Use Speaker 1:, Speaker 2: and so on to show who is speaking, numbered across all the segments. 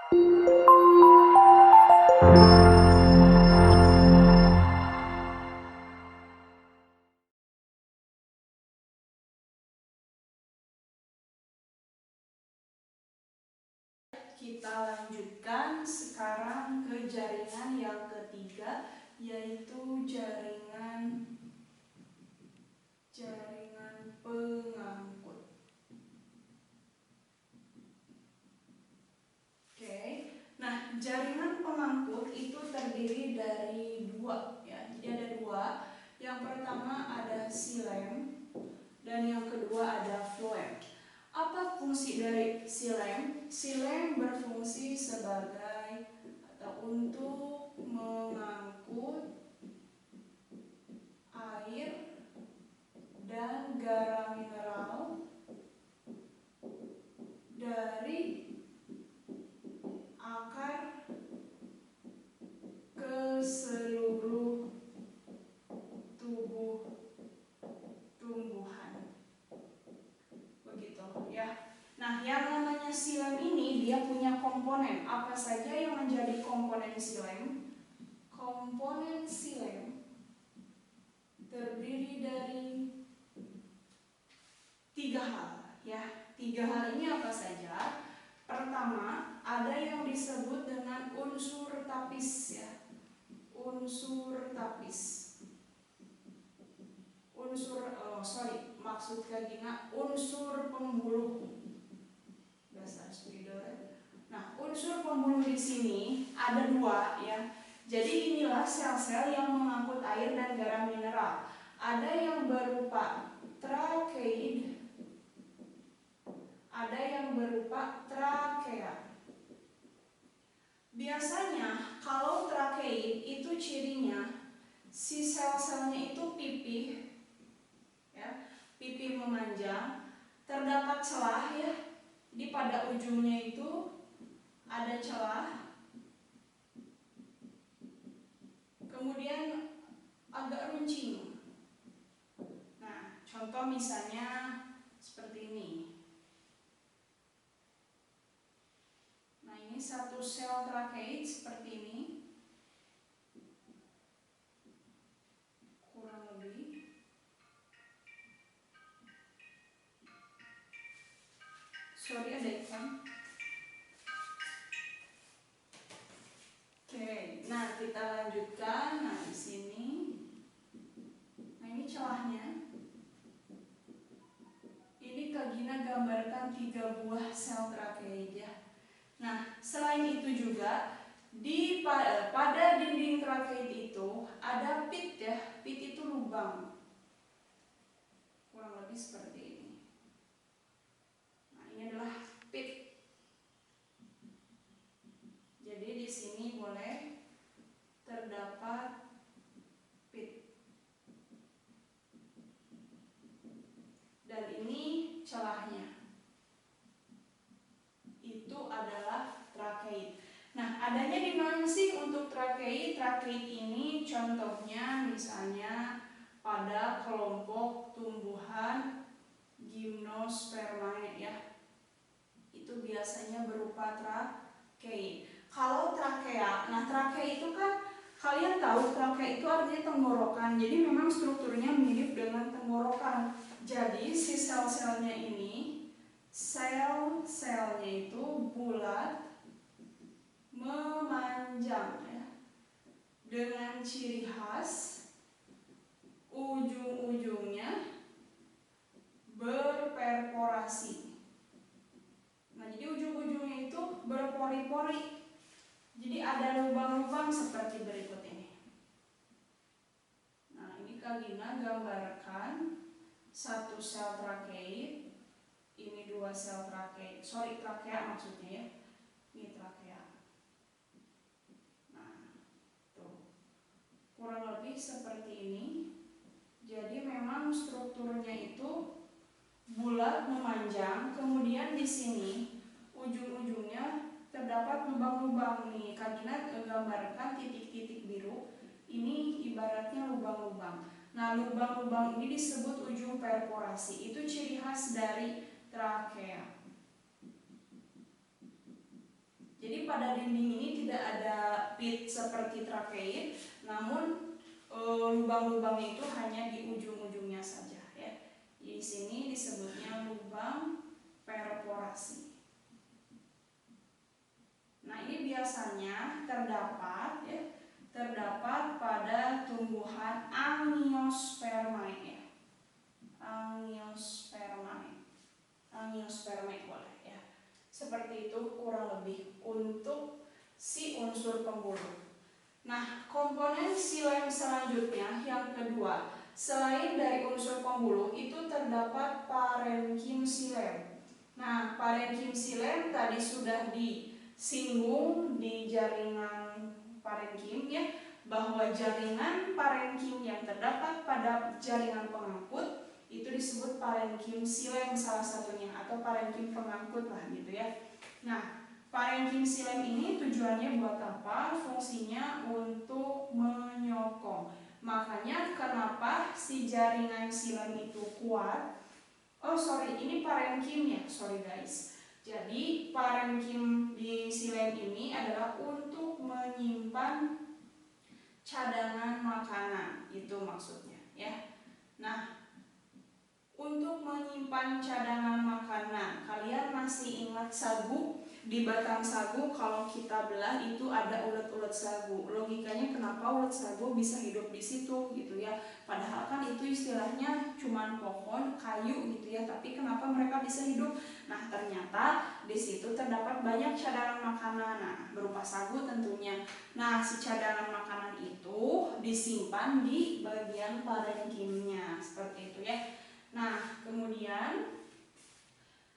Speaker 1: Kita lanjutkan sekarang ke jaringan yang ketiga, yaitu jaringan pengangkut. Oke. Nah, jaringan pengangkut itu terdiri dari dua, ya. Jadi ada dua. Yang pertama ada silem dan yang kedua ada floem. Apa fungsi dari silem? Silem berfungsi sebagai atau untuk mengangkut air dan garam mineral dari akar ke seluruh tubuh tumbuhan. Begitu ya. Nah, yang namanya silem ini dia punya komponen. Apa saja yang menjadi komponen silem? Komponen silem terdiri dari tiga hal, ya. Tiga hal ini apa saja? Pertama, ada yang disebut dengan unsur tapis, ya. Unsur tapis. Unsur pembuluh. Dasar spidol. Nah, unsur pembuluh di sini ada dua, ya. Jadi inilah sel-sel yang mengangkut air dan garam mineral. Ada yang berupa trakeid, ada yang berupa trakea. Biasanya kalau trakeid itu cirinya si sel-selnya itu pipih, ya, pipih memanjang, terdapat celah, ya. Jadi pada ujungnya itu ada celah, kemudian agak runcing. Nah, contoh misalnya seperti ini. Nah, ini satu sel trakeid seperti ini, kurang lebih. Sorry, ada iklan. Oke, nah kita lanjutkan. Nah, di sini. Nah, ini celahnya. Ini Kak Gina gambarkan 3 buah sel trakeid, ya. Nah, selain itu juga pada dinding trakeid itu ada pit, ya. Pit itu lubang. Kurang lebih seperti ini. Nah, ini adalah pit. Jadi di sini boleh terdapat pit. Dan ini celahnya. Itu adalah trakeid. Nah, adanya di mana sih untuk trakeid? Trakeid ini contohnya misalnya pada kelompok tumbuhan gimnospermae, ya. Itu biasanya berupa trakeid. Kalau trakea, nah trakea itu kan kalian tahu trakea itu artinya tenggorokan. Jadi memang strukturnya mirip dengan tenggorokan. Jadi si sel-selnya ini, sel-selnya itu bulat, memanjang, ya, dengan ciri khas ujung-ujungnya berperforasi. Nah, jadi ujung-ujungnya itu berpori-pori. Jadi ada lubang-lubang seperti berikut ini. Nah, ini Kak Gina gambarkan satu sel trakeid. Ini 2 sel trakeid. Sorry, trakea maksudnya, ya. Ini trakea. Nah, tuh. Kurang lebih seperti ini. Jadi memang strukturnya itu bulat memanjang, kemudian di sini ujung-ujungnya terdapat lubang-lubang nih. Kak Gina gambarkan titik-titik biru. Ini ibaratnya lubang-lubang. Nah, lubang-lubang ini disebut ujung perforasi. Itu ciri khas dari trakea. Jadi pada dinding ini tidak ada pit seperti trakeid, namun lubang-lubangnya itu hanya di ujung-ujungnya saja ya. Di sini disebutnya lubang perforasi. Nah, ini biasanya terdapat pada tumbuhan Angiospermae ya. Angiospermae boleh ya. Seperti itu kurang lebih untuk si unsur pembuluh. Nah, komponen xilem selanjutnya yang kedua, selain dari unsur pembuluh itu terdapat parenkim xilem. Nah, parenkim xilem tadi sudah disinggung di jaringan parenkim ya, bahwa jaringan parenkim yang terdapat pada jaringan pengangkut itu disebut parenkim xilem salah satunya, atau parenkim pengangkut lah gitu ya. Nah, parenkim xilem ini tujuannya buat apa? Fungsinya untuk menyokong. Makanya kenapa si jaringan xilem itu kuat? Ini parenkim ya, sorry guys. Jadi parenkim di xilem ini adalah untuk menyimpan cadangan makanan, itu maksudnya ya. Nah, untuk menyimpan cadangan makanan, kalian masih ingat sagu? Di batang sagu kalau kita belah itu ada ulet-ulet sagu. Logikanya kenapa ulet sagu bisa hidup di situ gitu ya? Padahal kan itu istilahnya cuman pohon kayu gitu ya, tapi kenapa mereka bisa hidup? Nah, ternyata di situ terdapat banyak cadangan makanan, nah, berupa sagu tentunya. Nah, si cadangan makanan itu disimpan di bagian parenkimnya seperti itu ya. Nah, kemudian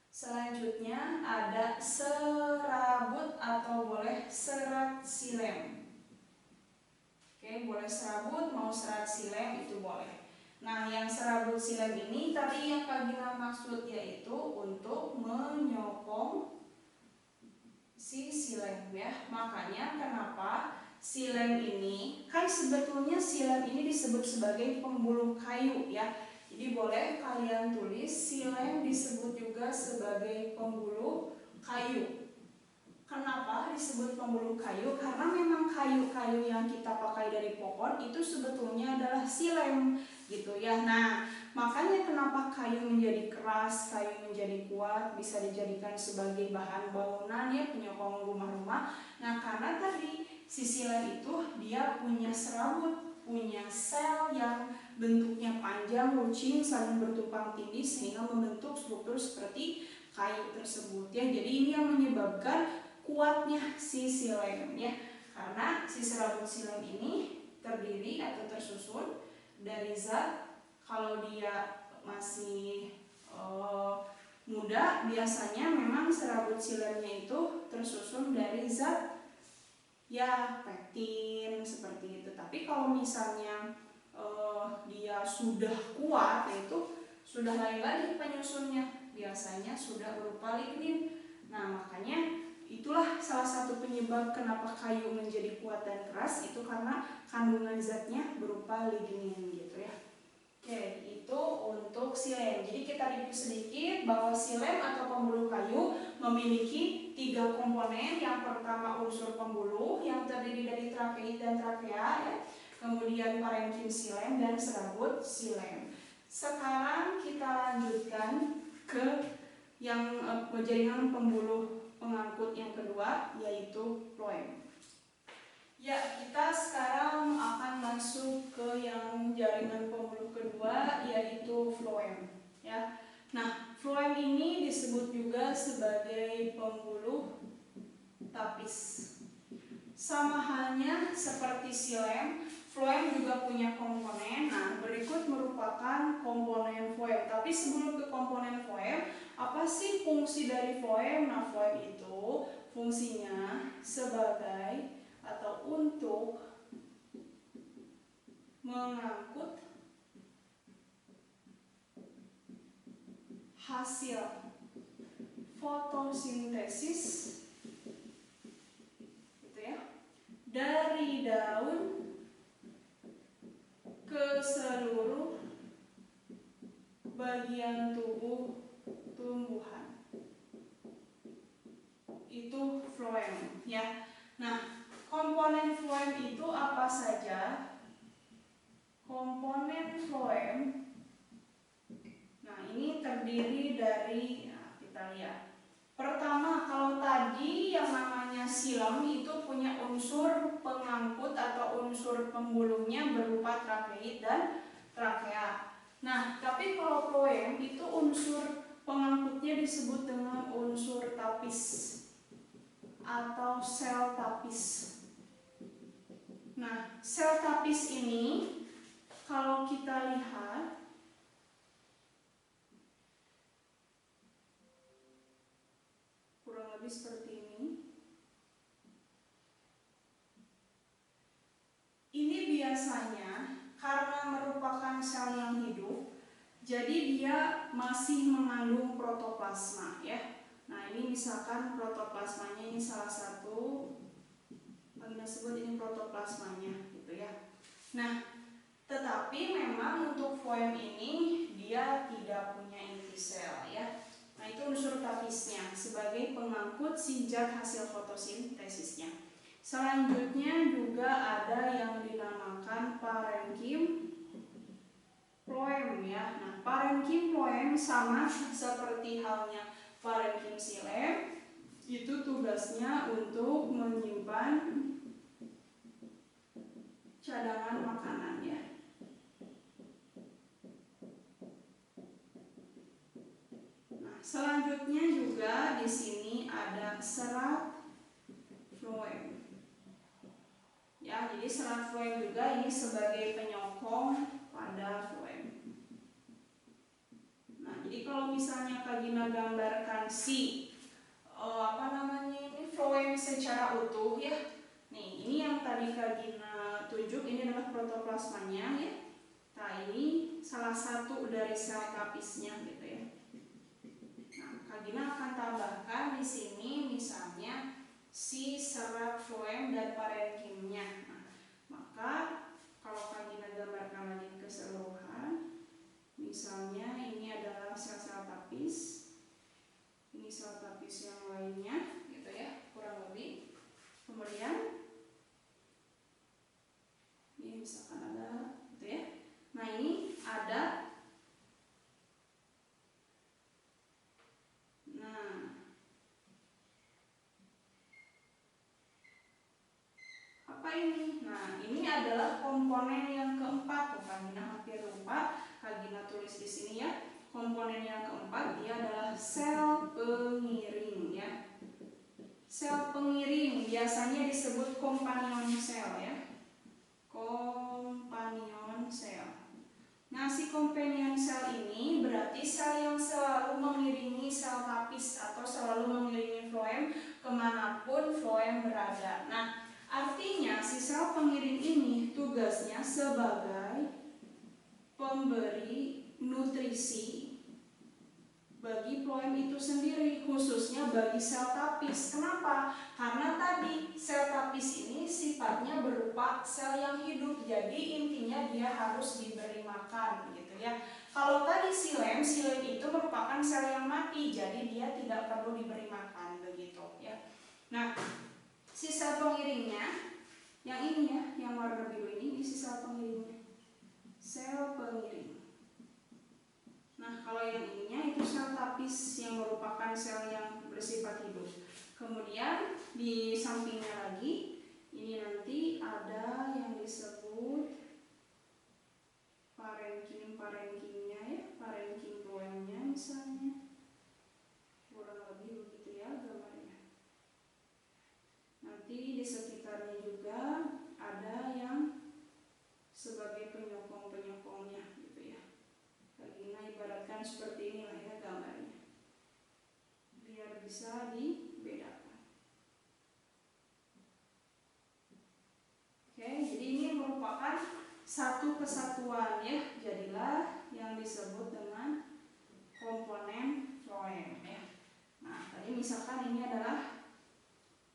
Speaker 1: selanjutnya ada serabut atau boleh serat xilem. Oke, boleh serabut mau serat xilem itu boleh. Nah, yang serabut xilem ini tadi yang Kak Gina maksud, yaitu untuk menyokong si xilem ya. Makanya kenapa xilem ini, kan sebetulnya xilem ini disebut sebagai pembuluh kayu ya. Jadi boleh kalian tulis xilem disebut juga sebagai pembuluh kayu. Kenapa disebut pembuluh kayu? Karena memang kayu-kayu yang kita pakai dari pohon itu sebetulnya adalah xilem gitu ya. Nah, makanya kenapa kayu menjadi keras, kayu menjadi kuat, bisa dijadikan sebagai bahan bangunan ya, penyokong rumah-rumah. Nah, karena tadi si xilem itu dia punya serabut, punya sel yang bentuknya panjang, runcing, saling bertumpang tindih sehingga membentuk struktur seperti kayu tersebut ya. Jadi ini yang menyebabkan kuatnya si xilem ya. Karena si serabut xilem ini terdiri atau tersusun dari zat, kalau dia masih muda biasanya memang serabut xilemnya itu tersusun dari zat ya pektin seperti itu. Tapi kalau misalnya dia sudah kuat, yaitu sudah lain lagi penyusunnya, biasanya sudah berupa lignin. Nah, makanya itulah salah satu penyebab kenapa kayu menjadi kuat dan keras, itu karena kandungan zatnya berupa lignin gitu ya. Oke, itu untuk xilem. Jadi kita review sedikit bahwa xilem atau pembuluh kayu memiliki 3 komponen. Yang pertama unsur pembuluh yang terdiri dari trakeid dan trakea ya. Kemudian parenkim xilem dan serabut xilem. Sekarang kita lanjutkan ke yang jaringan pembuluh pengangkut yang kedua, yaitu floem. Ya, kita sekarang akan masuk ke yang jaringan pembuluh kedua, yaitu floem ya. Nah, floem ini disebut juga sebagai pembuluh tapis. Sama halnya seperti xilem, floem juga punya komponen. Nah, berikut merupakan komponen floem. Tapi sebelum ke komponen floem, apa sih fungsi dari floem? Nah, floem itu fungsinya sebagai atau untuk mengangkut hasil fotosintesis gitu ya, dari daun ke seluruh bagian tubuh tumbuhan. Itu floem ya. Nah, komponen floem itu apa saja? Komponen floem, nah ini terdiri dari, nah, kita lihat. Pertama, kalau tadi yang namanya xilem itu punya unsur pengangkut atau unsur penggulungnya berupa trakeid dan trakea. Nah, tapi kalau floem itu unsur pengangkutnya disebut dengan unsur tapis atau sel tapis. Nah, sel tapis ini kalau kita lihat kurang lebih seperti ini. Ini biasanya karena merupakan sel yang hidup, jadi dia masih mengandung protoplasma ya. Nah, ini misalkan protoplasmanya ini salah satu kita sebut ini protoplasmanya gitu ya. Nah, tetapi memang untuk floem ini dia tidak punya inti sel ya. Nah, itu unsur tapisnya sebagai pengangkut si zat hasil fotosintesisnya. Selanjutnya juga ada yang dinamakan parenkim floem ya. Nah, parenkim floem sama seperti halnya parenkim xilem, itu tugasnya untuk menyimpan cadangan makanan ya. Nah, selanjutnya juga di sini ada serat floem. Ya, jadi serat floem juga ini sebagai penyokong pada floem. Nah, jadi kalau misalnya Kak Gina gambarkan si ini floem secara utuh ya. Nih, ini yang tadi Kak Gina tunjuk ini adalah protoplasmanya ya. Nah, ini salah satu dari sel tapisnya gitu ya. Nah, Kak Gina akan tambahkan di sini misalnya si serat floem dan parenkimnya. Nah, maka kalau Kak Gina gambarkan lagi keseluruhan, misalnya ini adalah sel-sel tapis, ini sel tapis yang lainnya gitu ya, kurang lebih. Kemudian ini misalkan ada gitu ya. Nah, ini ada, nah apa ini? Nah, ini adalah komponen yang keempat. Kak Gina hampir lupa, Kak Gina tulis di sini ya. Komponen yang keempat dia adalah sel pengiring ya. Sel pengiring biasanya disebut companion cell ya. Companion cell. Nah, si companion cell ini berarti sel yang selalu mengiringi sel tapis atau selalu mengiringi floem kemanapun floem berada. Nah, artinya si sel pengiring ini tugasnya sebagai pemberi nutrisi bagi floem itu sendiri, khususnya bagi sel tapis. Kenapa? Karena tadi sel tapis ini sifatnya berupa sel yang hidup, jadi intinya dia harus diberi makan gitu ya. Kalau tadi xilem itu merupakan sel yang mati, jadi dia tidak perlu diberi makan begitu ya. Nah, si sel pengiringnya yang ini ya, yang warna biru ini si sel pengiringnya, sel pengiring. Nah, kalau yang ininya itu sel tapis yang merupakan sel yang bersifat hidup. Kemudian di sampingnya lagi ini nanti ada yang disebut parenkimnya ya, parenkim floemnya misalnya. Kurang lebih begitu ya gambarnya. Nanti di sekitarnya juga ada yang sebagai penyokong-penyokongnya gitu ya. Gina ibaratkan seperti inilah ya gambarnya, biar bisa dibedakan. Oke, jadi ini merupakan satu kesatuan ya, jadilah yang disebut dengan komponen floem ya. Nah, tadi misalkan ini adalah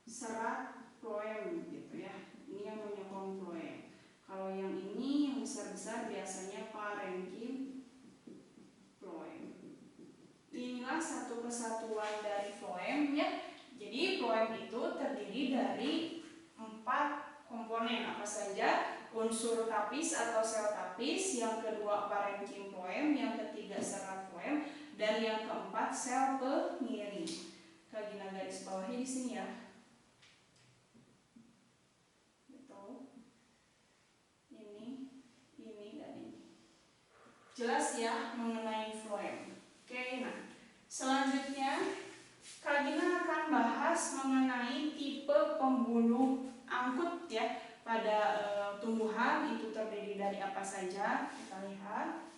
Speaker 1: serat floem gitu ya, ini yang menyokong floem. Kalau yang ini yang besar-besar biasanya parenkim floem. Inilah satu kesatuan dari floem ya. Jadi floem itu terdiri dari 4 komponen. Apa saja? Unsur tapis atau sel tapis, yang kedua parenkim floem, yang ketiga serat floem, dan yang keempat sel pengiring. Kak Gina garis bawahi di sini ya. Betul. Ini, dan ini. Jelas ya mengenai floem. Oke, nah selanjutnya Kak Gina akan bahas mengenai tipe pembuluh angkut ya pada tumbuhan. Itu terdiri dari apa saja? Kita lihat.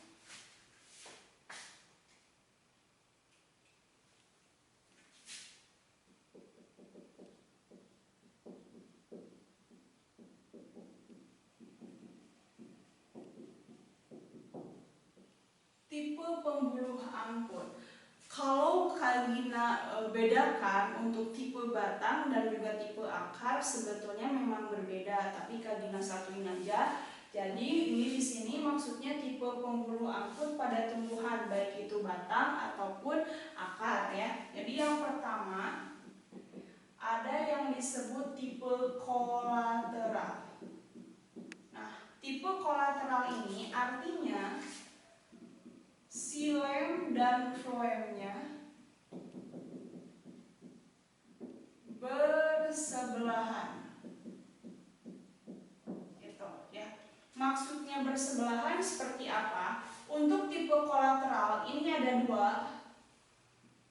Speaker 1: Tipe pembuluh angkut. Kalau Kak Gina bedakan untuk tipe batang dan juga tipe akar, sebetulnya memang berbeda, tapi Kak Gina satuin aja. Jadi ini di sini maksudnya tipe pembuluh angkut pada tumbuhan, baik itu batang ataupun akar ya. Jadi yang pertama ada yang disebut tipe kolateral. Nah, tipe kolateral ini artinya xilem dan floemnya bersebelahan. Gitu ya. Maksudnya bersebelahan seperti apa? Untuk tipe kolateral ini ada dua.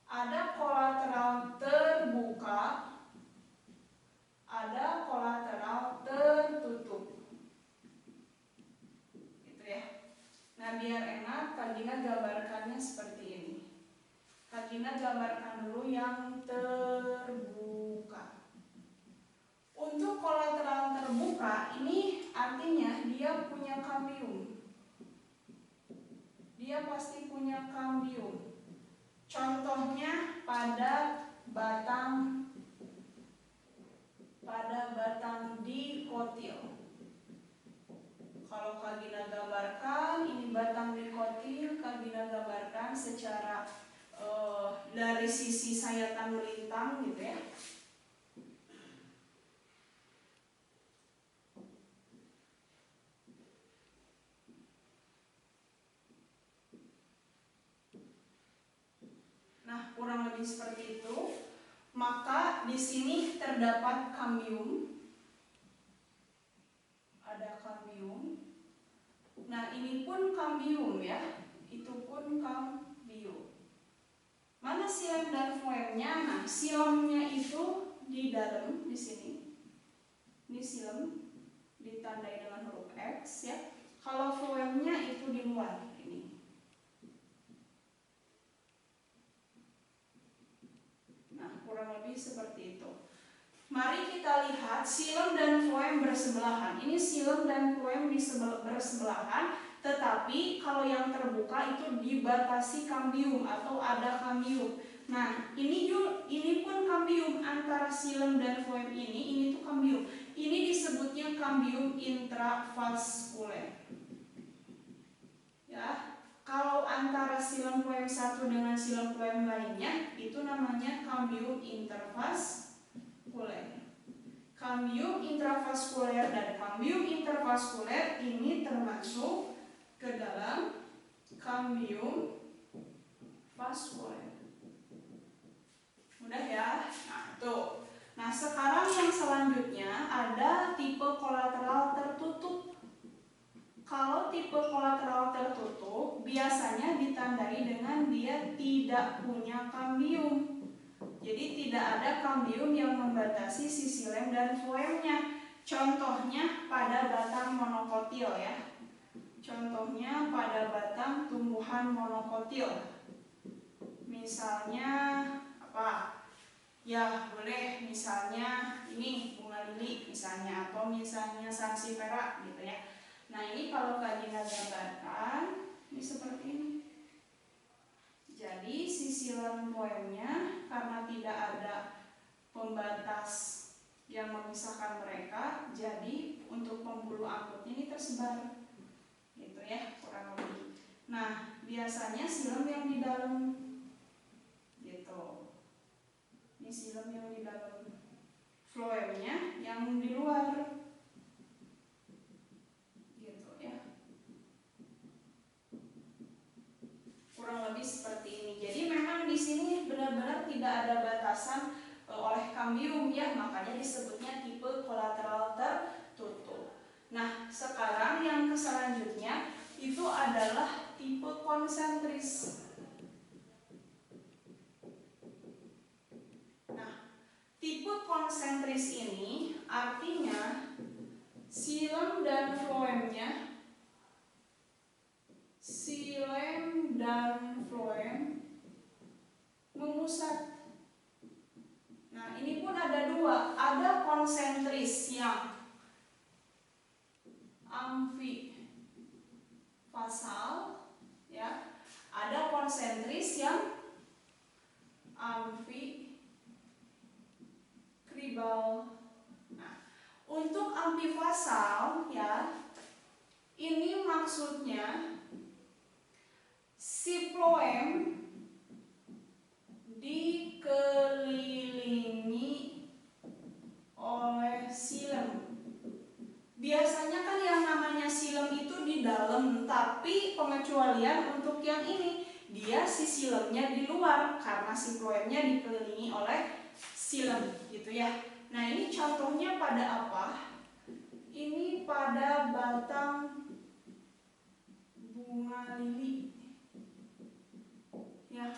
Speaker 1: Ada kolateral terbuka, ada kolateral tertutup. Gitu ya. Nah, biar enak, Kak Gina gambarkannya seperti ini. Kak Gina gambarkan dulu yang terbuka. Untuk kolateral terbuka, ini artinya dia punya kambium. Dia pasti punya kambium. Contohnya pada batang dikotil. Kalau Kak Gina gambarkan, ini batang dikotil, Kak Gina gambarkan secara dari sisi sayatan melintang gitu ya. Nah, kurang lebih seperti itu. Maka di sini terdapat kambium. Ada kambium. Nah, ini pun kambium ya. Itu pun kambium. Mana xilem dan floemnya? Nah, xilemnya itu di dalam di sini. Ini xilem ditandai dengan huruf X ya. Kalau floemnya itu di luar ini. Nah, kurang lebih seperti itu. Mari kita lihat xilem dan floem bersebelahan. Ini xilem dan floem bersebelahan, tetapi kalau yang terbuka itu dibatasi kambium atau ada kambium. Nah, ini pun kambium antara xilem dan floem ini tuh kambium. Ini disebutnya kambium intravaskuler. Ya, kalau antara xilem floem satu dengan xilem floem lainnya itu namanya kambium intervaskuler. Kambium intravaskuler dan kambium intervaskuler ini termasuk ke dalam kambium vaskuler. Mudah ya? Nah, tuh. Nah, sekarang yang selanjutnya ada tipe kolateral tertutup. Kalau tipe kolateral tertutup biasanya ditandai dengan dia tidak punya kambium. Jadi tidak ada kambium yang membatasi si xilem dan floemnya. Contohnya pada batang monokotil ya. Contohnya pada batang tumbuhan monokotil. Misalnya apa? Ya boleh misalnya ini bunga lili misalnya, atau misalnya sansevieria gitu ya. Nah, ini kalau Kak Gina gambarkan ini seperti ini. Jadi si xilem floemnya karena tidak ada pembatas yang memisahkan mereka, jadi untuk pembuluh angkut ini tersebar, gitu ya kurang lebih. Nah, biasanya xilem yang di dalam, gitu. Ini xilem yang di dalam floem. kambium ya, makanya disebutnya tipe kolateral tertutup. Nah, sekarang yang selanjutnya itu adalah tipe konsentris. Nah, tipe konsentris ini artinya xilem dan floem memusat. Nah, ini pun ada dua, ada konsentris yang amfifasal ya, ada konsentris yang amfikribal. Nah, untuk amfifasal ya, ini maksudnya si floem dikelilingi oleh xilem. Biasanya kan yang namanya xilem itu di dalam, tapi pengecualian untuk yang ini, dia si xilemnya di luar karena si floemnya dikelilingi oleh xilem gitu ya. Nah, ini contohnya pada apa? Ini pada batang bunga lili ya.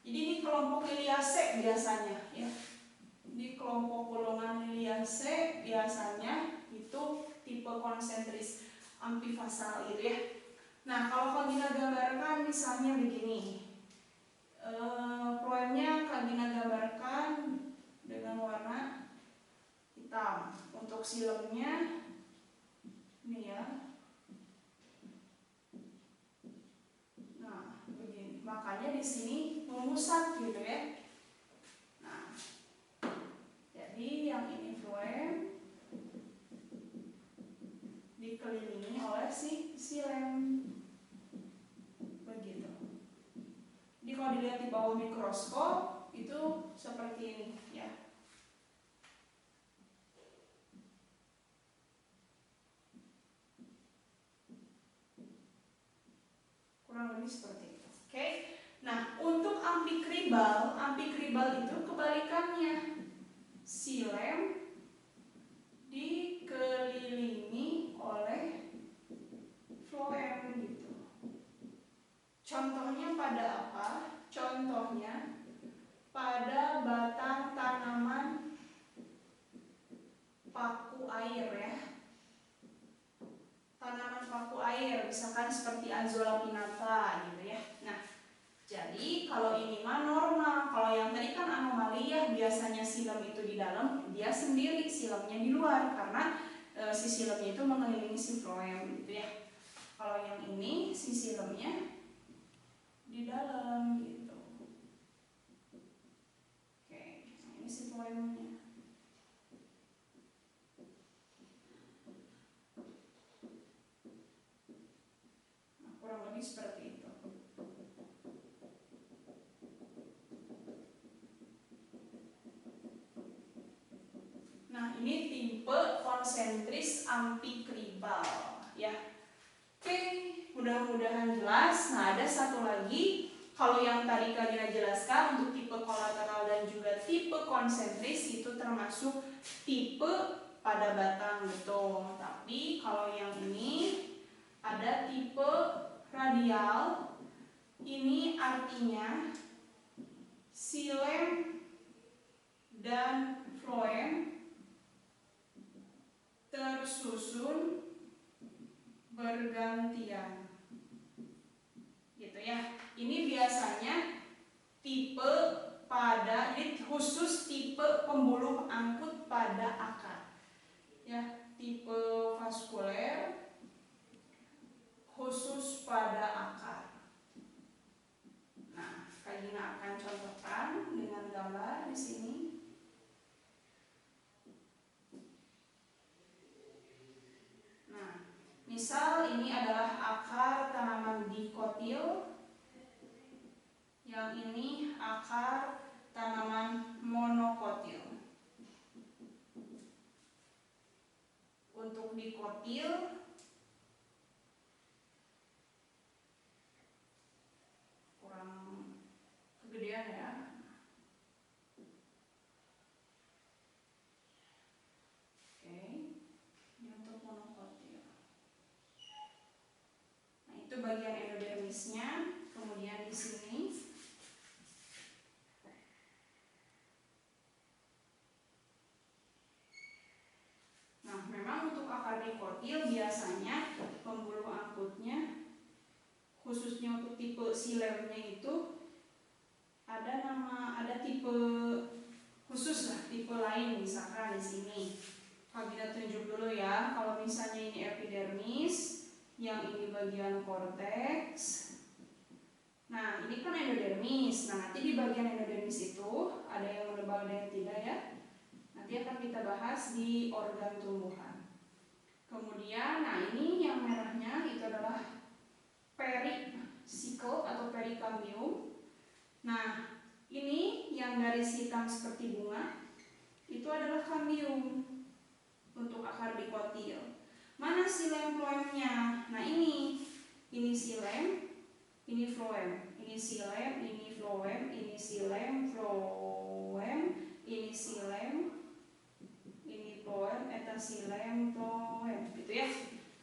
Speaker 1: Jadi ini kelompok Liliaceae biasanya ya. Di kelompok golongan Liliaceae biasanya itu tipe konsentris amfifasal gitu ya. Nah, kalau Kak Gina gambarkan misalnya begini, floemnya Kak Gina gambarkan dengan warna hitam. Untuk xilem-nya ini ya. Nah, begini. Makanya di sini memusat gitu ya. Nah, jadi yang ini floem dikelilingi oleh si xilem. Begitu. Jadi kalau dilihat di bawah mikroskop itu seperti ini ya. Kurang lebih seperti itu. Oke. Nah, untuk amfikribal itu kebalikannya. Xilem dikelilingi oleh floem gitu. Contohnya pada apa? Contohnya pada batang tanaman paku air ya. Tanaman paku air, misalkan seperti Azolla pinnata gitu ya. Nah, jadi kalau ini mah normal. Kalau yang tadi kan anomali ya, biasanya xilem itu di dalam, dia sendiri, xilemnya di luar karena si xilemnya itu mengelilingi si floem gitu ya. Kalau yang ini si xilemnya di dalam gitu. Oke, nah ini si floemnya. Nah, kurang lebih seperti itu. Nah, ini tipe konsentris amfikribal ya. Oke, mudah-mudahan jelas. Nah, ada satu lagi. Kalau yang tadi Kak Gina jelaskan untuk tipe kolateral dan juga tipe konsentris itu termasuk tipe pada batang betul. Tapi kalau yang ini ada tipe radial. Ini artinya xilem dan floem tersusun bergantian gitu ya. Ini biasanya tipe pada, ini khusus tipe pembuluh angkut pada akar ya, tipe vaskuler khusus pada akar. Nah, Kak Gina akan contohkan dengan gambar di sini. Nah, misal ini adalah akar tanaman dikotil, yang ini akar tanaman monokotil. Untuk dikotil kurang kegedean ya. bagian endodermisnya, kemudian di sini. Nah, memang untuk akar dikotil biasanya pembuluh angkutnya, khususnya untuk tipe silemnya itu ada tipe khusus lah, tipe lain misalkan di sini. Kalau kita tunjuk dulu ya, kalau misalnya ini epidermis, yang ini bagian korteks. Nah, ini kan endodermis. Nah, nanti di bagian endodermis itu ada yang menebal, ada yang tidak ya. Nanti akan kita bahas di organ tumbuhan. Kemudian, nah ini yang merahnya itu adalah perisikel atau perikambium. Nah, ini yang garis hitam seperti bunga itu adalah kambium untuk akar dikotil. Mana silem floemnya? Nah ini silem, ini floem, ini silem, ini floem, ini silem, floem, ini silem, ini floem, eta silem, floem, gitu ya.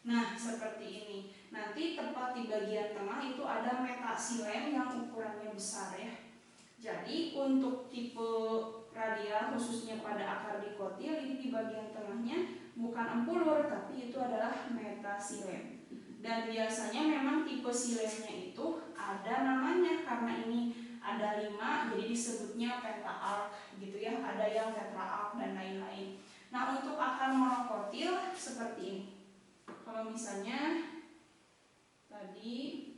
Speaker 1: Nah seperti ini. Nanti tepat di bagian tengah itu ada metasilem yang ukurannya besar ya. Jadi untuk tipe radial khususnya pada akar dikotil ini di bagian tengahnya bukan empulur tapi itu adalah metasilem. Dan biasanya memang tipe silemnya itu ada namanya karena ini ada 5 jadi disebutnya pentaark gitu ya. Ada yang tetraark dan lain-lain. Nah untuk akar monokotil seperti ini. Kalau misalnya tadi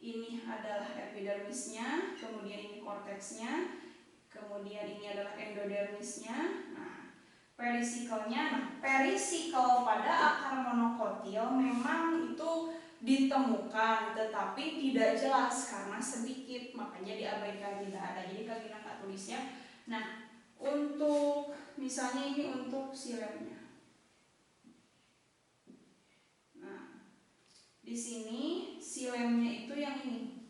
Speaker 1: ini adalah epidermisnya, kemudian ini korteksnya, kemudian ini adalah endodermisnya. Nah, perisikelnya, perisikel pada akar monokotil memang itu ditemukan, tetapi tidak jelas karena sedikit, makanya diabaikan, tidak ada. Jadi Kak Gina nggak tulis ya. Nah, untuk misalnya ini untuk silemnya. Nah, di sini silemnya itu yang ini.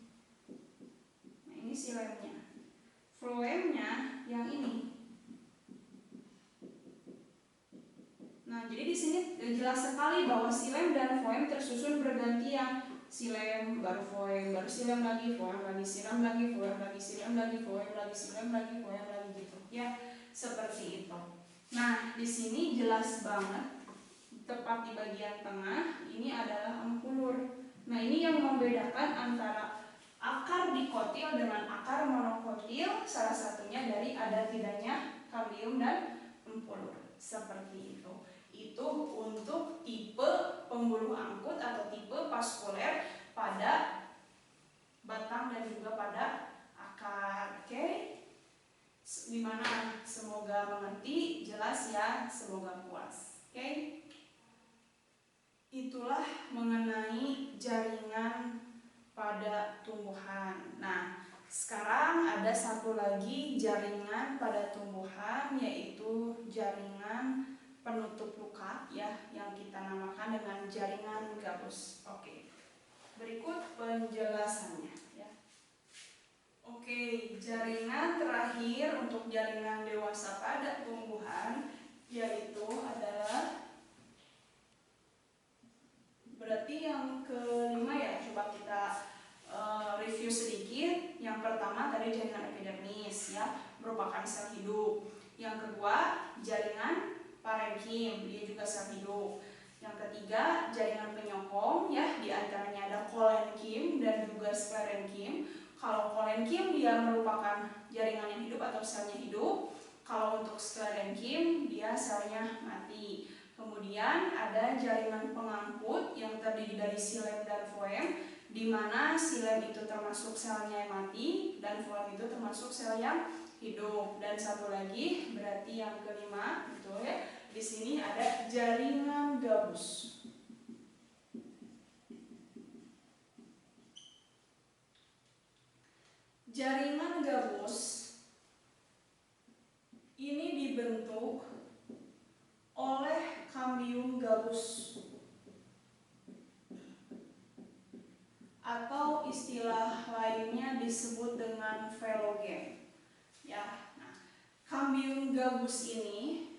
Speaker 1: Nah, ini silemnya. Floemnya yang ini. Nah, jadi di sini jelas sekali bahwa silem dan floem tersusun bergantian. Silem baru floem, baru silem lagi, floem lagi, silem lagi, floem lagi, silem lagi, floem lagi, silem lagi, floem lagi gitu. Ya, seperti itu. Nah, di sini jelas banget tepat di bagian tengah ini adalah empulur. Nah, ini yang membedakan antara akar dikotil dengan akar monokotil, salah satunya dari ada tidaknya kambium dan empulur. Seperti itu. Itu untuk tipe pembuluh angkut atau tipe vaskuler pada batang dan juga pada akar. Oke? Gimana? Semoga mengerti, jelas ya, semoga puas. Oke? Itulah mengenai jaringan pada tumbuhan. Nah, sekarang ada satu lagi jaringan pada tumbuhan, yaitu jaringan penutup luka ya, yang kita namakan dengan jaringan gabus. Oke. Berikut penjelasannya ya. Oke, jaringan terakhir untuk jaringan dewasa pada tumbuhan yaitu adalah berarti yang kelima ya, coba kita review sedikit. Yang pertama tadi jaringan epidermis ya, merupakan sel hidup. Yang kedua jaringan parenkim, dia juga sel hidup. Yang ketiga jaringan penyokong ya, diantaranya ada kolenkim dan juga sklerenkim. Kalau kolenkim dia merupakan jaringan yang hidup atau selnya hidup. Kalau untuk sklerenkim dia selnya mati. Kemudian ada jaringan pengangkut yang terdiri dari silem dan floem, di mana silem itu termasuk selnya yang mati dan floem itu termasuk sel yang hidup. Dan satu lagi berarti yang kelima gitu ya. Di sini ada jaringan gabus. Jaringan gabus ini dibentuk oleh kambium gabus atau istilah lainnya disebut dengan velogen. Ya, nah, kambium gabus ini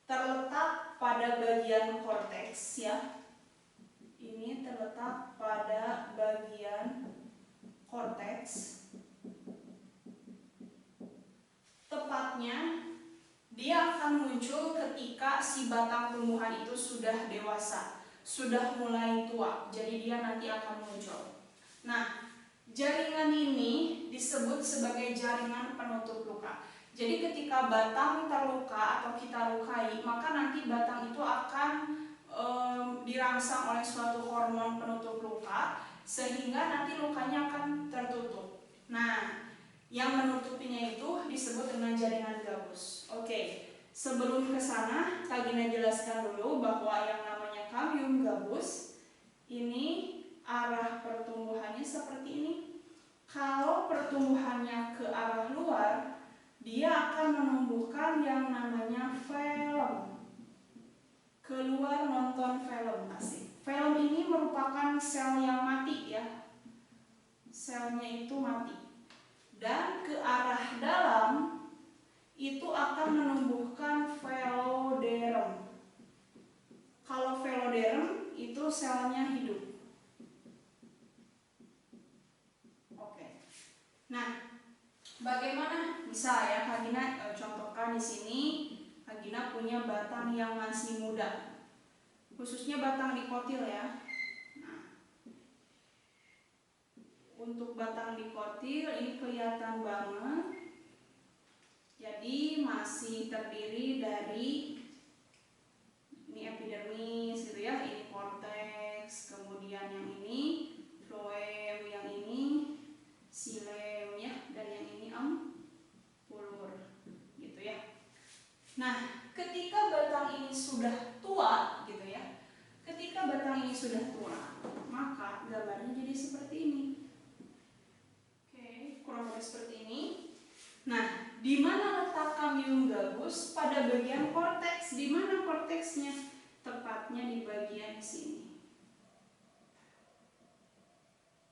Speaker 1: terletak pada bagian korteks ya. ini terletak pada bagian korteks. Tepatnya dia akan muncul ketika si batang tumbuhan itu sudah dewasa, sudah mulai tua. Jadi dia nanti akan muncul. Nah, jaringan ini disebut sebagai jaringan penutup luka. Jadi ketika batang terluka atau kita lukai, maka nanti batang itu akan dirangsang oleh suatu hormon penutup luka, sehingga nanti lukanya akan tertutup. Nah, yang menutupinya itu disebut dengan jaringan gabus. Oke, sebelum ke sana, Kak Gina jelaskan dulu bahwa yang namanya kamium gabus ini arah pertumbuhannya seperti ini. Kalau pertumbuhannya ke arah luar, dia akan menumbuhkan yang namanya velum. Keluar nonton film, asik. Velum ini merupakan sel yang mati ya. Selnya itu mati. Dan ke arah dalam itu akan menumbuhkan veloderm. Kalau veloderm itu selnya hidup. Oke. Nah, bagaimana? Bisa ya Kak Gina contohkan di sini. Kak Gina punya batang yang masih muda, khususnya batang dikotil ya. Untuk batang dikotil ini kelihatan banget. Jadi masih terdiri dari ini epidermis gitu ya, ini korteks, kemudian yang ini floem, yang ini xilem ya, dan yang ini ampulur gitu ya. Nah, ketika batang ini sudah tua gitu ya. Ketika batang ini sudah tua, maka gambarnya jadi seperti ini. Kurang lebih seperti ini. Nah, di mana letak kamium gabus? Pada bagian korteks. Di mana korteksnya? Tepatnya di bagian sini.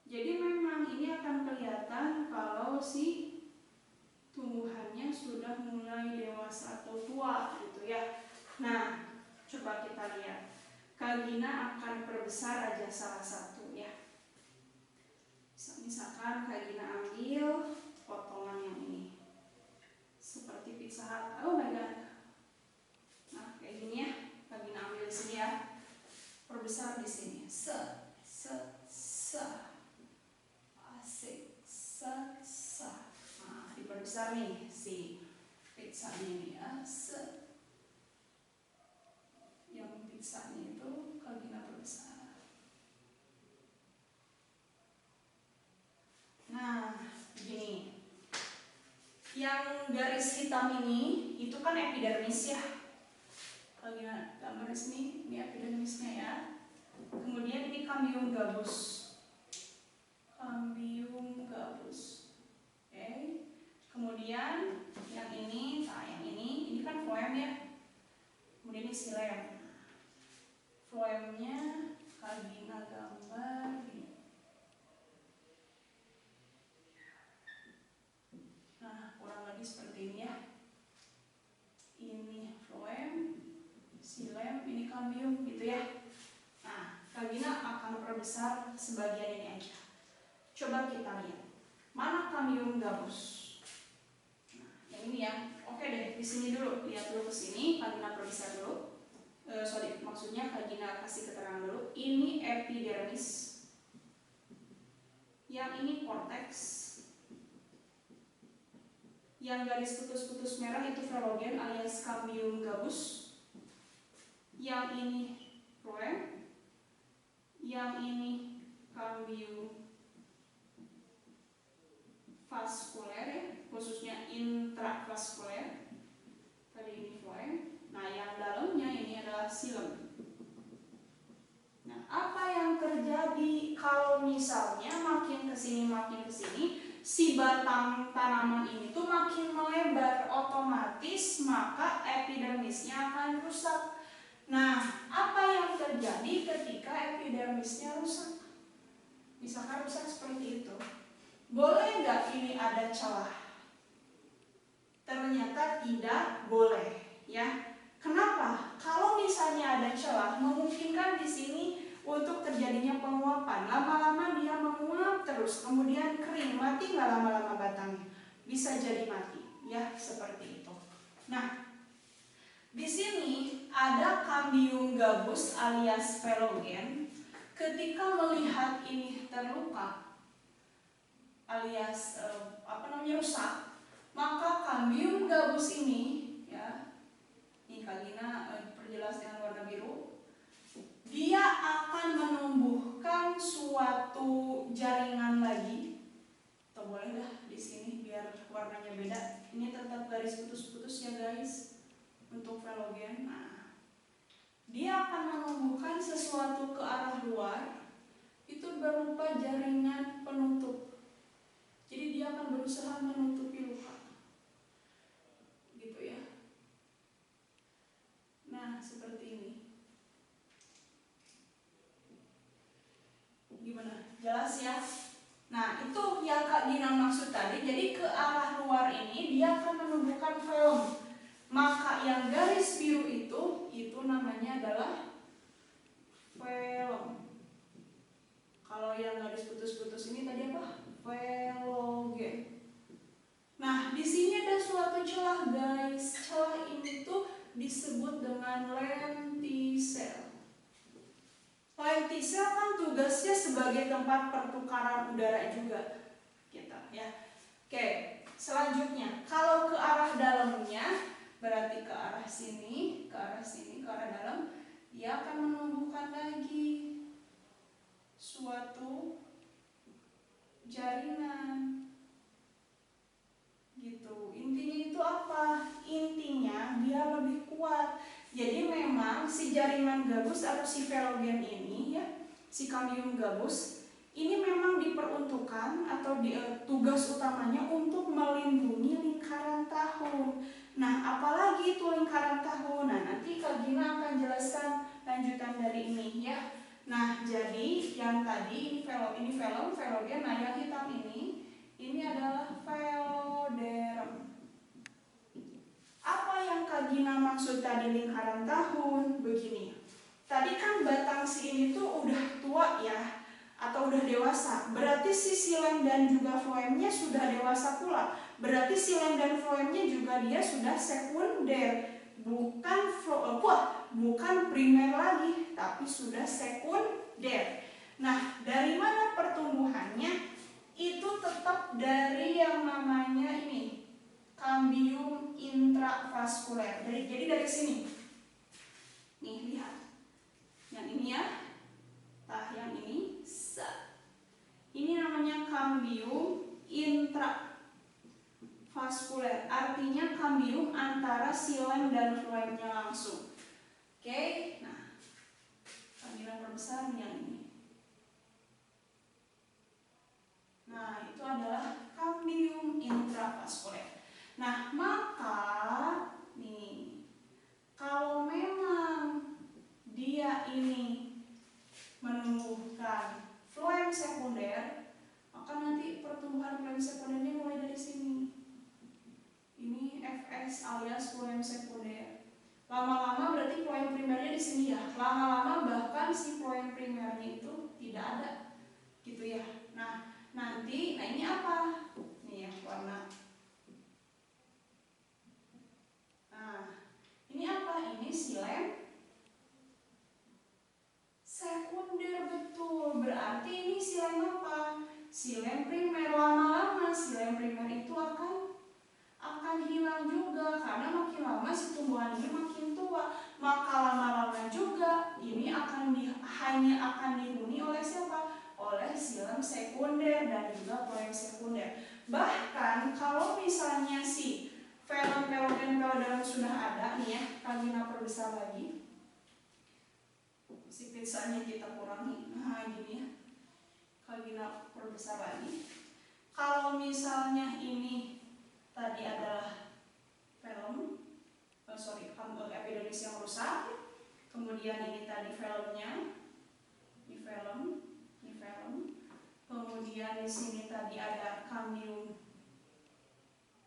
Speaker 1: Jadi memang ini akan kelihatan kalau si tumbuhannya sudah mulai dewasa atau tua gitu ya. Nah, coba kita lihat. Kak Gina akan perbesar aja salah satu ya. Misalkan Kak Gina ambil potongan yang ini seperti pizza hut. Oh my god. Nah, kayak gini ya. Kak Gina ambil di sini ya. Perbesar di sini. Asik. Nah, diperbesar nih si pizzanya ini ya. Yang pizzanya itu Kak Gina perbesar. Nah, begini. Yang garis hitam ini itu kan epidermis ya. Kalau gambar di sini, ini epidermisnya ya. Kemudian ini kamium gabus. Kamium gabus. Oke. Kemudian yang ini, nah yang ini kan floem ya. Kemudian ini xilem. Floemnya Kak Gina gambar gini. Nah, kurang lebih seperti ini ya. Ini floem, xilem, ini kamium gitu ya. Nah, Kak Gina akan perbesar sebagian ini aja. Coba kita lihat. Mana kamium gabus? Nah, yang ini ya. Oke deh, di sini dulu. Lihat dulu ke sini, Kak Gina perbesar dulu. Maksudnya Kak Gina kasih keterangan dulu. Ini epidermis. Yang ini korteks. Yang garis putus-putus merah itu velogen alias kamium gabus. Yang ini floem. Yang ini kamium vaskuler ya, khususnya intravaskuler. Tadi ini floem. Nah, yang dalamnya ini adalah xilem. Nah, apa yang terjadi kalau misalnya makin kesini si batang tanaman ini tuh makin melebar, otomatis maka epidermisnya akan rusak. Nah, apa yang terjadi ketika epidermisnya rusak? Misalkan rusak seperti itu, boleh nggak ini ada celah? Ternyata tidak boleh, ya. Kenapa? Kalau misalnya ada celah, memungkinkan di sini untuk terjadinya penguapan. Lama-lama dia menguap terus, kemudian kering, mati nggak lama-lama batangnya? Bisa jadi mati, ya seperti itu. Nah, di sini ada Cambium gabus alias Phlogen. Ketika melihat ini terluka alias rusak, maka Cambium gabus ini, ya, ini Kak Gina perjelas dengan warna biru, dia akan menumbuhkan suatu jaringan lagi. Atau boleh dah di sini biar warnanya beda. Ini tetap garis putus-putus ya guys untuk Phlogen. Nah, dia akan menumbuhkan sesuatu ke arah luar, itu berupa jaringan penutup. Jadi dia akan berusaha menutupi luka, gitu ya. Nah, seperti ini. Gimana? Jelas ya? Nah, itu yang Kak Gina maksud tadi. Jadi ke arah luar ini dia akan menumbuhkan velum. Maka yang garis biru itu namanya adalah velum. Kalau yang garis putus-putus ini tadi apa? Phlogen. Nah, di sini ada suatu celah guys. Celah ini tuh disebut dengan lentisel. Lentisel kan tugasnya sebagai tempat pertukaran udara juga, gitu ya. Oke, selanjutnya kalau ke arah dalamnya berarti ke arah sini, ke arah sini, ke arah dalam, dia akan menumbuhkan lagi suatu jaringan, gitu. Intinya itu apa? Intinya dia lebih kuat. Jadi memang si jaringan gabus atau si Phlogen ini ya, si Cambium gabus ini memang diperuntukkan atau tugas utamanya untuk melindungi lingkaran tahun. Nah, apalagi itu lingkaran tahun? Nah, nanti Kak Gina akan jelaskan lanjutan dari ini ya. Nah, jadi yang tadi ini velum, Phlogen. Nah, yang hitam ini adalah veloderm. Apa yang Kak Gina maksud tadi lingkaran tahun? Begini. Tadi kan batang si ini tuh udah tua ya, atau udah dewasa. Berarti si xilem dan juga floemnya sudah dewasa pula. Berarti xilem dan floemnya juga dia sudah sekunder. Bukan primer lagi, tapi sudah sekunder. Nah, dari mana pertumbuhannya? Itu tetap dari yang namanya ini, Cambium intravaskuler. Jadi dari sini. Nih, lihat. Yang ini ya. Nah, yang ini. Ini namanya Cambium intravaskuler. Artinya cambium antara xilem dan floemnya langsung. Oke, nah, Cambium perbesar yang ini. Nah, itu adalah Cambium intravaskuler. Nah, maka nih, kalau memang dia ini menumbuhkan floem sekunder, maka nanti pertumbuhan floem sekundernya mulai dari sini. Ini FS alias floem sekunder. Lama-lama berarti floem primernya di sini ya. Lama-lama bahkan si floem primernya itu tidak ada, gitu ya. Nah, nanti, ini apa? Nih ya, warna. Nah, ini apa? Ini xilem sekunder, betul. Berarti ini xilem apa? Xilem primer. Lama-lama xilem primer itu akan hilang juga karena makin lama si tumbuhan ini makin tua. Maka lama-lama juga ini hanya akan dihuni oleh siapa? Oleh xilem sekunder dan juga floem sekunder. Bahkan kalau misalnya si Phlogen sudah ada nih ya, Kak Gina perbesar lagi. Si pizzanya kita kurangi. Nah, gini ya. Kak Gina perbesar lagi. Kalau misalnya ini tadi adalah epidermis yang rusak, kemudian ini tadi velumnya, ini velum, kemudian di sini tadi ada Cambium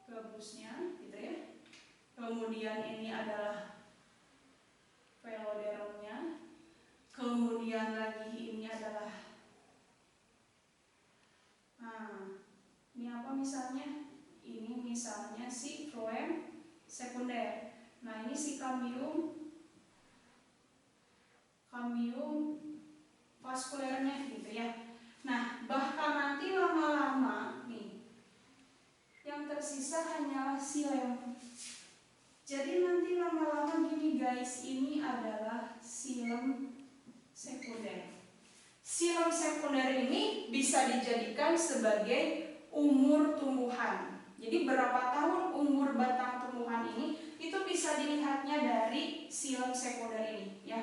Speaker 1: gabusnya, gitu ya. Kemudian ini adalah velodermnya, Kemudian lagi ini adalah, nah ini apa misalnya? Ini misalnya si floem sekunder. Nah ini si cambium vaskulernya gitu ya. Nah bahkan nanti lama-lama nih yang tersisa hanyalah silem. Jadi nanti lama-lama gini guys, ini adalah silem sekunder. Silem sekunder ini bisa dijadikan sebagai umur tumbuhan. Jadi berapa tahun umur batang tumbuhan ini itu bisa dilihatnya dari silem sekunder ini ya.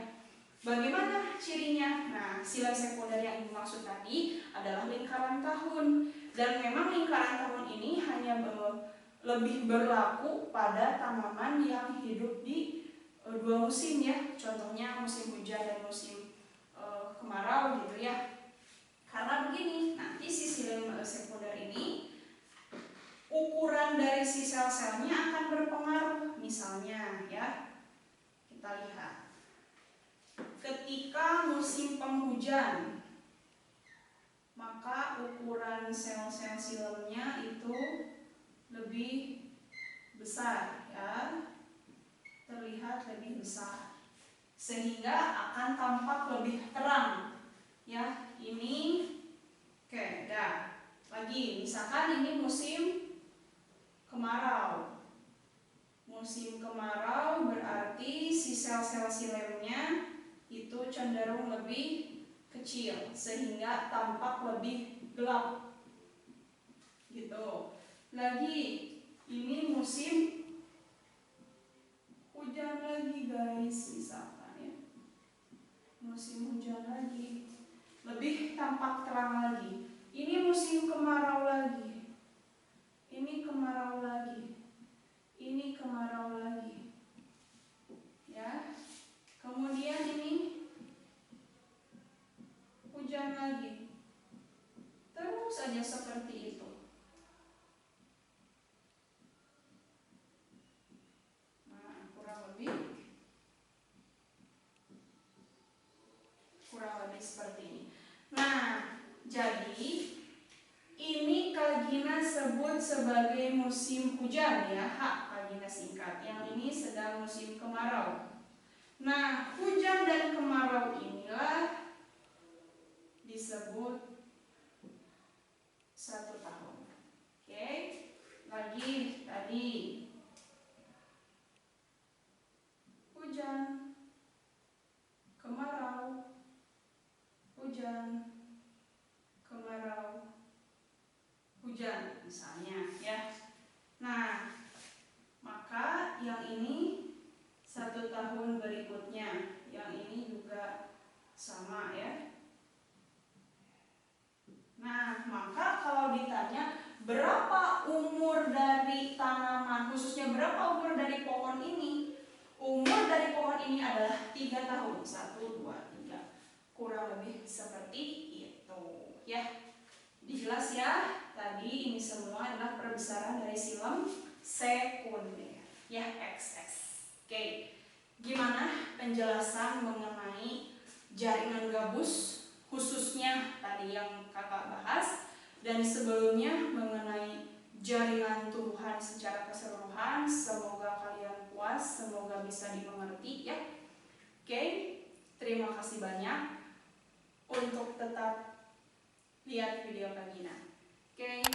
Speaker 1: Bagaimana cirinya? Nah, silem sekunder yang dimaksud tadi adalah lingkaran tahun, dan memang lingkaran tahun ini hanya lebih berlaku pada tanaman yang hidup di dua musim ya. Contohnya musim hujan dan musim kemarau gitu ya. Karena begini, nanti si silem sekunder ini ukuran dari si sel-selnya akan berpengaruh. Misalnya ya, kita lihat ketika musim penghujan, maka ukuran sel-sel silemnya itu lebih besar ya, terlihat lebih besar, sehingga akan tampak lebih terang ya. Ini oke, dah. Lagi misalkan ini musim kemarau. Musim kemarau berarti si sel-sel silemnya itu cenderung lebih kecil sehingga tampak lebih gelap gitu. Lagi ini musim hujan lagi guys, misalkan ya, musim hujan lagi lebih tampak terang lagi. Ini musim kemarau lagi, ini kemarau lagi, ini kemarau lagi ya. Kemudian ini hujan lagi, terus saja seperti itu. Nah, kurang lebih seperti ini. Nah, jadi ini Kak Gina sebut sebagai musim hujan ya, Kak Gina singkat. Yang ini sedang musim kemarau. Nah, hujan dan kemarau inilah disebut 1 tahun. Oke, lagi tadi hujan, kemarau, hujan, kemarau, hujan misalnya ya. Nah, maka yang ini 1 tahun berikutnya, yang ini juga sama ya. Nah, maka kalau ditanya berapa umur dari tanaman, khususnya berapa umur dari pohon ini, umur dari pohon ini adalah 3 tahun. 1, 2, 3. Kurang lebih seperti itu ya. Jelas ya, tadi ini semua adalah perbesaran dari silem sekunder ya, XX. Oke, gimana penjelasan mengenai jaringan gabus khususnya tadi yang kakak bahas, dan sebelumnya mengenai jaringan tumbuhan secara keseluruhan. Semoga kalian puas, semoga bisa dimengerti ya. Oke, terima kasih banyak untuk tetap lihat video Kak Gina. Oke.